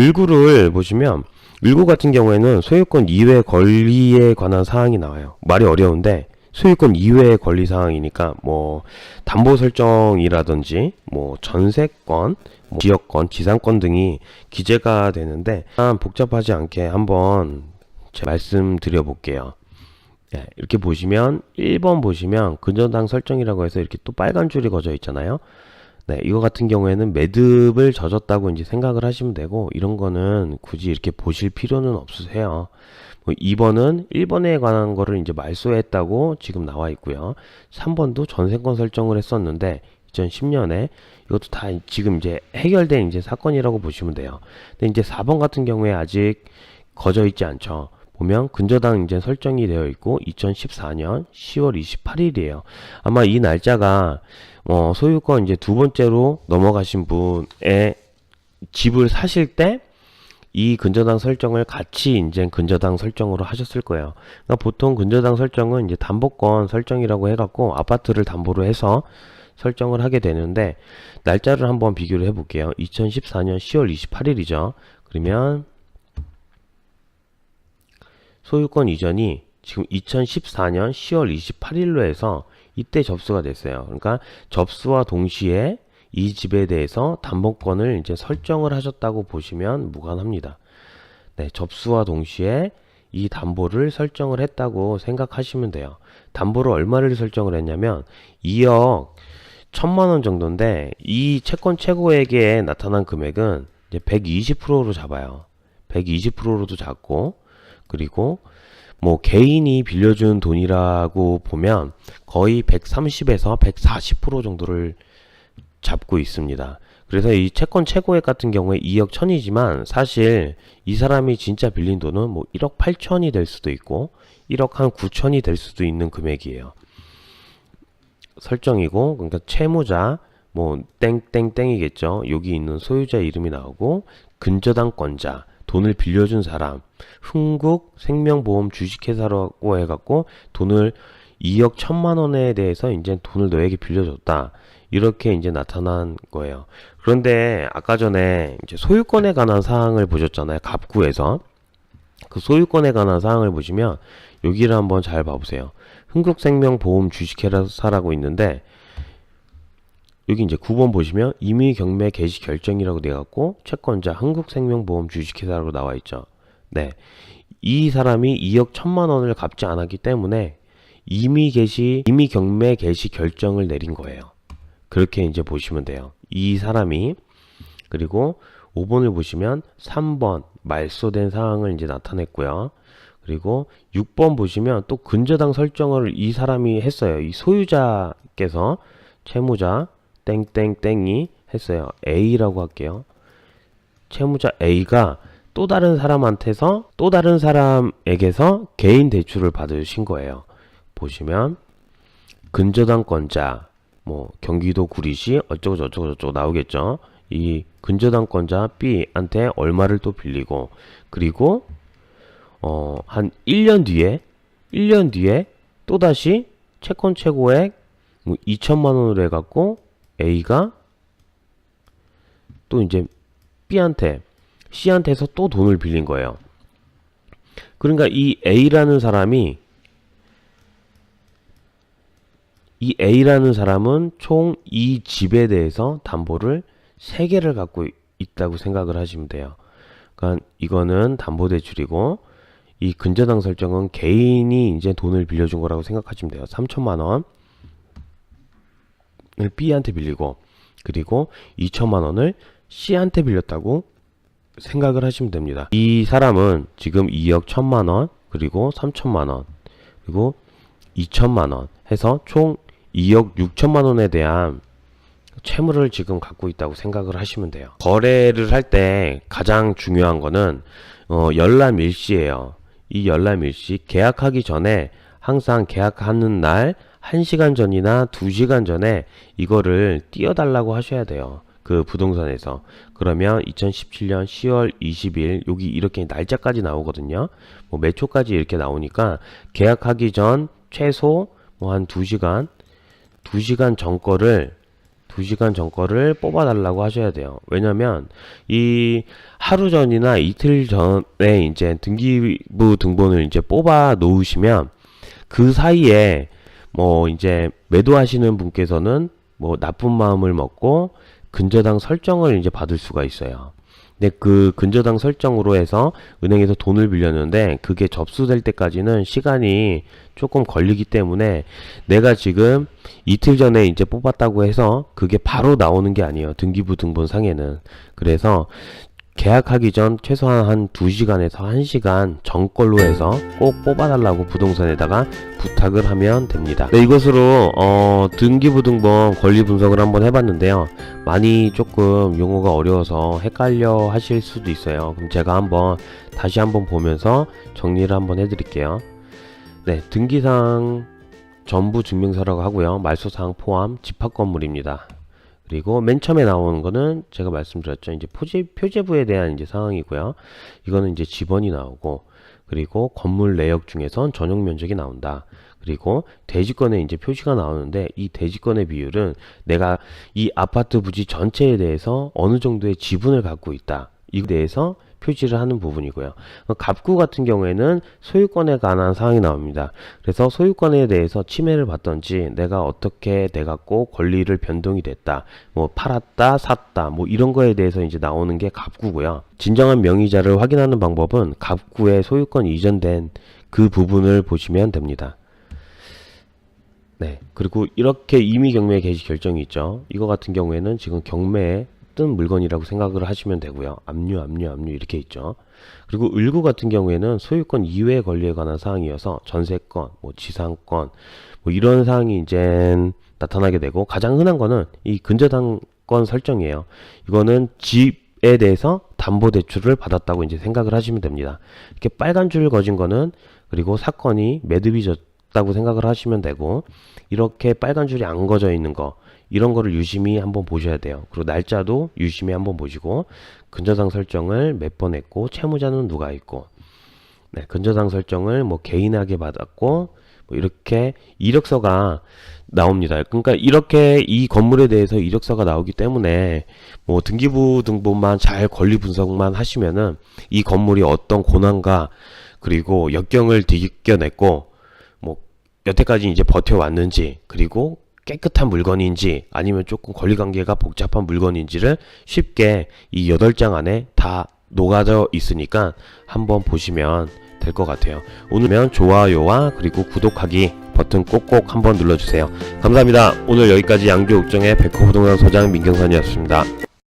일구를 보시면 일구 같은 경우에는 소유권 이외 권리에 관한 사항이 나와요. 말이 어려운데 소유권 이외의 권리 사항이니까 뭐 담보 설정이라든지 뭐 전세권, 뭐 지역권, 지상권 등이 기재가 되는데 복잡하지 않게 한번 제가 말씀드려 볼게요. 네, 이렇게 보시면 1번 보시면 근저당 설정이라고 해서 이렇게 또 빨간 줄이 그어져 있잖아요. 네, 이거 같은 경우에는 매듭을 젖었다고 이제 생각을 하시면 되고, 이런 거는 굳이 이렇게 보실 필요는 없으세요. 2번은 1번에 관한 거를 이제 말소했다고 지금 나와 있고요. 3번도 전세권 설정을 했었는데 2010년에 이것도 다 지금 이제 해결된 이제 사건이라고 보시면 돼요. 근데 이제 4번 같은 경우에 아직 거져 있지 않죠. 보면 근저당 이제 설정이 되어 있고 2014년 10월 28일이에요. 아마 이 날짜가 소유권 이제 두 번째로 넘어가신 분의 집을 사실 때 이 근저당 설정을 같이 이제 근저당 설정으로 하셨을 거예요. 그러니까 보통 근저당 설정은 이제 담보권 설정이라고 해갖고 아파트를 담보로 해서 설정을 하게 되는데, 날짜를 한번 비교를 해볼게요. 2014년 10월 28일이죠. 그러면 소유권 이전이 지금 2014년 10월 28일로 해서 이때 접수가 됐어요. 그러니까 접수와 동시에 이 집에 대해서 담보권을 이제 설정을 하셨다고 보시면 무관합니다. 네, 접수와 동시에 이 담보를 설정을 했다고 생각하시면 돼요. 담보를 얼마를 설정을 했냐면 2억 1천만 원 정도인데, 이 채권 최고액에 나타난 금액은 이제 120%로 잡아요. 120%로도 잡고, 그리고 뭐 개인이 빌려준 돈이라고 보면 거의 130에서 140% 정도를 잡고 있습니다. 그래서 이 채권 최고액 같은 경우에 2억 1천이지만 사실 이 사람이 진짜 빌린 돈은 뭐 1억 8천이 될 수도 있고 1억 한 9천이 될 수도 있는 금액이에요. 설정이고, 그러니까 채무자 뭐 땡땡땡이겠죠. 여기 있는 소유자 이름이 나오고, 근저당권자, 돈을 빌려준 사람, 흥국생명보험 주식회사라고 해갖고 돈을 2억 1천만 원에 대해서 이제 돈을 너에게 빌려줬다, 이렇게 이제 나타난 거예요. 그런데 아까 전에 이제 소유권에 관한 사항을 보셨잖아요. 갑구에서. 그 소유권에 관한 사항을 보시면 여기를 한번 잘 봐보세요. 흥국생명보험 주식회사라고 있는데, 여기 이제 9번 보시면 임의경매 개시 결정이라고 돼갖고 채권자 흥국생명보험 주식회사라고 나와 있죠. 네, 이 사람이 2억 1천만 원을 갚지 않았기 때문에 임의경매 개시 결정을 내린 거예요. 그렇게 이제 보시면 돼요. 이 사람이. 그리고 5번을 보시면 3번 말소된 사항을 이제 나타냈고요. 그리고 6번 보시면 또 근저당 설정을 이 사람이 했어요. 이 소유자께서 채무자 땡땡땡이 했어요. A라고 할게요. 채무자 A가 또 다른 사람한테서 또 다른 사람에게서 개인 대출을 받으신 거예요. 보시면 근저당권자 뭐 경기도 구리시 어쩌고 저쩌고 저쩌고 나오겠죠. 이 근저당권자 B한테 얼마를 또 빌리고, 그리고 한 1년 뒤에 또다시 채권 최고액 뭐 2천만 원으로 해갖고 A가 또 이제 C한테서 또 돈을 빌린 거예요. 그러니까 이 A라는 사람은 총 이 집에 대해서 담보를 3개를 갖고 있다고 생각을 하시면 돼요. 그러니까 이거는 담보대출이고, 이 근저당 설정은 개인이 이제 돈을 빌려준 거라고 생각하시면 돼요. 3천만 원을 B한테 빌리고, 그리고 2천만 원을 C한테 빌렸다고 생각을 하시면 됩니다. 이 사람은 지금 2억 1천만 원, 그리고 3천만 원, 그리고 2천만 원 해서 총 2억 6천만 원에 대한 채무를 지금 갖고 있다고 생각을 하시면 돼요. 거래를 할 때 가장 중요한 거는 열람 일시예요. 이 열람 일시, 계약하기 전에 항상 계약하는 날 1시간 전이나 2시간 전에 이거를 띄워달라고 하셔야 돼요. 그 부동산에서. 그러면 2017년 10월 20일 여기 이렇게 날짜까지 나오거든요. 뭐 몇 초까지 이렇게 나오니까 계약하기 전 최소 뭐 한 2시간 전 거를 2시간 전 거를 뽑아달라고 하셔야 돼요. 왜냐면 이 하루 전이나 이틀 전에 이제 등기부 등본을 이제 뽑아 놓으시면 그 사이에 뭐 이제 매도하시는 분께서는 뭐 나쁜 마음을 먹고 근저당 설정을 이제 받을 수가 있어요. 근데 그 근저당 설정으로 해서 은행에서 돈을 빌렸는데 그게 접수될 때까지는 시간이 조금 걸리기 때문에 내가 지금 이틀 전에 이제 뽑았다고 해서 그게 바로 나오는 게 아니에요. 등기부 등본상에는. 그래서 계약하기 전 최소한 한 2시간에서 1시간 전 걸로 해서 꼭 뽑아달라고 부동산에다가 부탁을 하면 됩니다. 네, 이것으로 등기부 등본 권리 분석을 한번 해봤는데요. 많이 조금 용어가 어려워서 헷갈려 하실 수도 있어요. 그럼 제가 다시 한번 보면서 정리를 한번 해드릴게요. 네, 등기상 전부 증명서라고 하고요. 말소사항 포함 집합 건물입니다. 그리고 맨 처음에 나오는 거는 제가 말씀드렸죠. 이제 표제부에 대한 이제 상황이고요. 이거는 이제 지번이 나오고, 그리고 건물 내역 중에선 전용 면적이 나온다. 그리고 대지권에 이제 표시가 나오는데 이 대지권의 비율은 내가 이 아파트 부지 전체에 대해서 어느 정도의 지분을 갖고 있다. 이에 대해서 표시를 하는 부분이고요. 갑구 같은 경우에는 소유권에 관한 사항이 나옵니다. 그래서 소유권에 대해서 침해를 받던지 내가 어떻게 돼갖고 권리를 변동이 됐다, 뭐 팔았다, 샀다, 뭐 이런 거에 대해서 이제 나오는 게 갑구고요. 진정한 명의자를 확인하는 방법은 갑구에 소유권 이전된 그 부분을 보시면 됩니다. 네, 그리고 이렇게 임의 경매 개시 결정이 있죠. 이거 같은 경우에는 지금 경매에 뜬 물건이라고 생각을 하시면 되고요. 압류 이렇게 있죠. 그리고 을구 같은 경우에는 소유권 이외의 권리에 관한 사항이어서 전세권, 뭐 지상권, 뭐 이런 사항이 이제 나타나게 되고, 가장 흔한 거는 이 근저당권 설정이에요. 이거는 집에 대해서 담보대출을 받았다고 이제 생각을 하시면 됩니다. 이렇게 빨간 줄 그어진 거는, 그리고 사건이 매듭이 졌다고 생각을 하시면 되고, 이렇게 빨간 줄이 안 그어져 있는 거, 이런 거를 유심히 한번 보셔야 돼요. 그리고 날짜도 유심히 한번 보시고, 근저당 설정을 몇 번 했고, 채무자는 누가 있고, 네, 근저당 설정을 뭐 개인에게 받았고, 뭐 이렇게 이력서가 나옵니다. 그러니까 이렇게 이 건물에 대해서 이력서가 나오기 때문에 뭐 등기부 등본만 잘 권리 분석만 하시면은 이 건물이 어떤 고난과 그리고 역경을 이겨냈고, 뭐 여태까지 이제 버텨왔는지, 그리고 깨끗한 물건인지 아니면 조금 권리관계가 복잡한 물건인지를 쉽게 이 8장 안에 다 녹아져 있으니까 한번 보시면 될 것 같아요. 오늘면 좋아요와 그리고 구독하기 버튼 꼭꼭 한번 눌러주세요. 감사합니다. 오늘 여기까지 양주 옥정의 백호부동산 소장 민경선이었습니다.